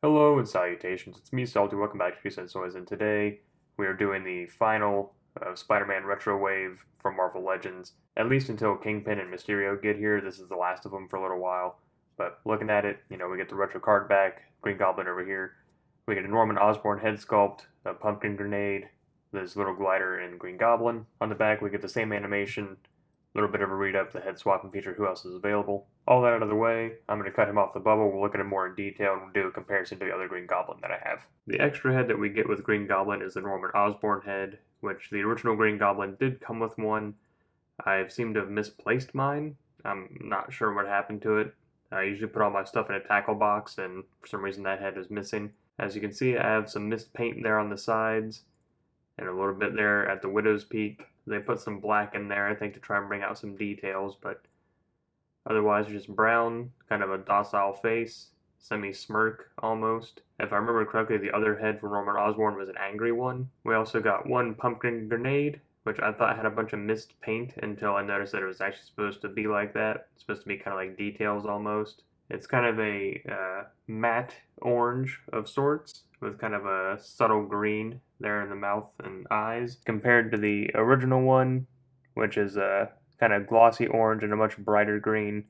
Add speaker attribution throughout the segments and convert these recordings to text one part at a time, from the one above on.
Speaker 1: Hello and salutations, it's me Salty, welcome back to Peace Noise, and today we are doing the final Spider-Man Retro Wave from Marvel Legends. At least until Kingpin and Mysterio get here, this is the last of them for a little while. But looking at it, we get the retro card back, Green Goblin over here. We get a Norman Osborn head sculpt, a pumpkin grenade, this little glider, and Green Goblin. On the back we get the same animation, a little bit of a read-up, the head swapping feature, who else is available. All that out of the way, I'm going to cut him off the bubble, we'll look at him more in detail, and we'll do a comparison to the other Green Goblin that I have. The extra head that we get with Green Goblin is the Norman Osborn head, which the original Green Goblin did come with one. I seem to have misplaced mine. I'm not sure what happened to it. I usually put all my stuff in a tackle box, and for some reason that head is missing. As you can see, I have some mist paint there on the sides, and a little bit there at the Widow's Peak. They put some black in there, I think, to try and bring out some details, but otherwise just brown, kind of a docile face, semi-smirk almost. If I remember correctly, the other head for Norman Osborn was an angry one. We also got one pumpkin grenade, which I thought had a bunch of mist paint until I noticed that it was actually supposed to be like that. It's supposed to be kind of like details almost. It's kind of a matte orange of sorts, with kind of a subtle green there in the mouth and eyes, compared to the original one, which is a kind of glossy orange and a much brighter green.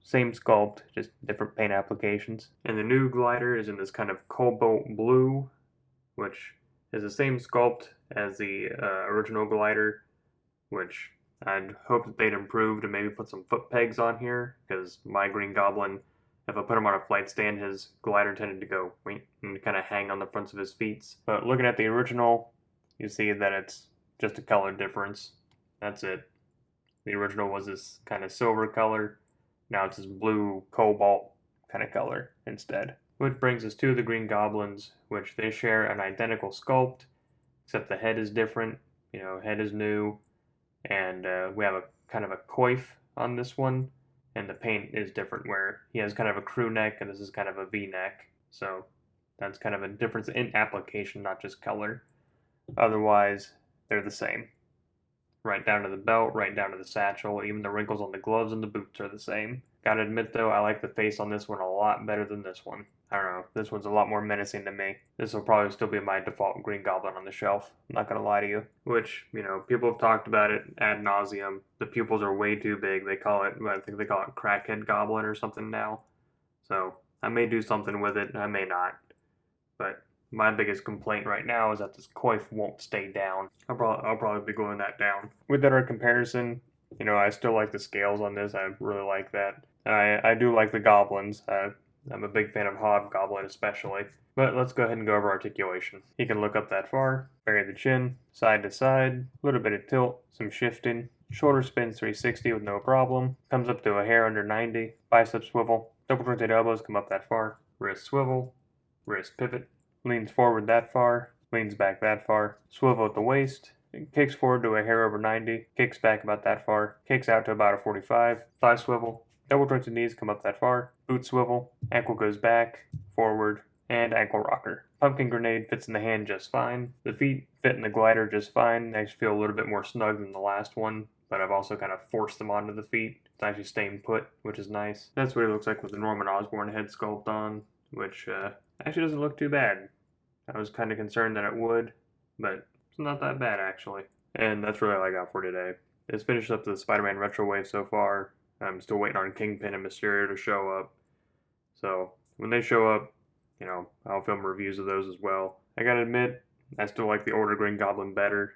Speaker 1: Same sculpt, just different paint applications. And the new glider is in this kind of cobalt blue, which is the same sculpt as the original glider, which I'd hope that they'd improve to maybe put some foot pegs on here, because my Green Goblin, if I put him on a flight stand, his glider tended to go and kind of hang on the fronts of his feet. But looking at the original, you see that it's just a color difference. That's it. The original was this kind of silver color. Now it's this blue cobalt kind of color instead. Which brings us to the Green Goblins, which they share an identical sculpt, except the head is different. Head is new, and we have a kind of a coif on this one, and the paint is different, where he has kind of a crew neck and this is kind of a V-neck. So that's kind of a difference in application, not just color. Otherwise, they're the same. Right down to the belt, right down to the satchel, even the wrinkles on the gloves and the boots are the same. Gotta admit though, I like the face on this one a lot better than this one. I don't know, this one's a lot more menacing to me. This will probably still be my default Green Goblin on the shelf, I'm not gonna lie to you. Which, people have talked about it ad nauseum. The pupils are way too big, I think they call it Crackhead Goblin or something now. So, I may do something with it, I may not. But my biggest complaint right now is that this coif won't stay down. I'll probably be gluing that down. With that comparison, I still like the scales on this. I really like that. And I do like the goblins. I'm a big fan of Hobgoblin especially. But let's go ahead and go over articulation. He can look up that far, bury the chin, side to side, a little bit of tilt, some shifting. Shoulder spins 360 with no problem. Comes up to a hair under 90. Bicep swivel. Double jointed elbows come up that far. Wrist swivel. Wrist pivot. Leans forward that far, leans back that far, swivel at the waist, kicks forward to a hair over 90, kicks back about that far, kicks out to about a 45, thigh swivel, double jointed knees come up that far, boot swivel, ankle goes back, forward, and ankle rocker. Pumpkin grenade fits in the hand just fine. The feet fit in the glider just fine. They feel a little bit more snug than the last one, but I've also kind of forced them onto the feet. It's actually staying put, which is nice. That's what it looks like with the Norman Osborn head sculpt on, which actually doesn't look too bad. I was kind of concerned that it would, but it's not that bad actually. And that's really all I got for today. It's finished up the Spider-Man Retro Wave so far. I'm still waiting on Kingpin and Mysterio to show up. So when they show up, I'll film reviews of those as well. I gotta admit, I still like the older Green Goblin better.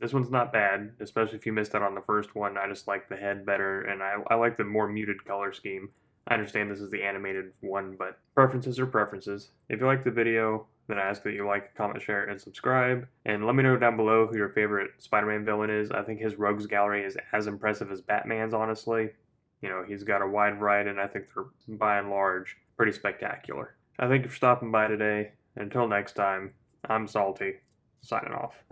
Speaker 1: This one's not bad, especially if you missed out on the first one. I just like the head better, and I like the more muted color scheme. I understand this is the animated one, but preferences are preferences. If you like the video, then I ask that you like, comment, share, and subscribe. And let me know down below who your favorite Spider-Man villain is. I think his Rogues Gallery is as impressive as Batman's, honestly. He's got a wide variety, and I think they're, by and large, pretty spectacular. I thank you for stopping by today. And until next time, I'm Salty, signing off.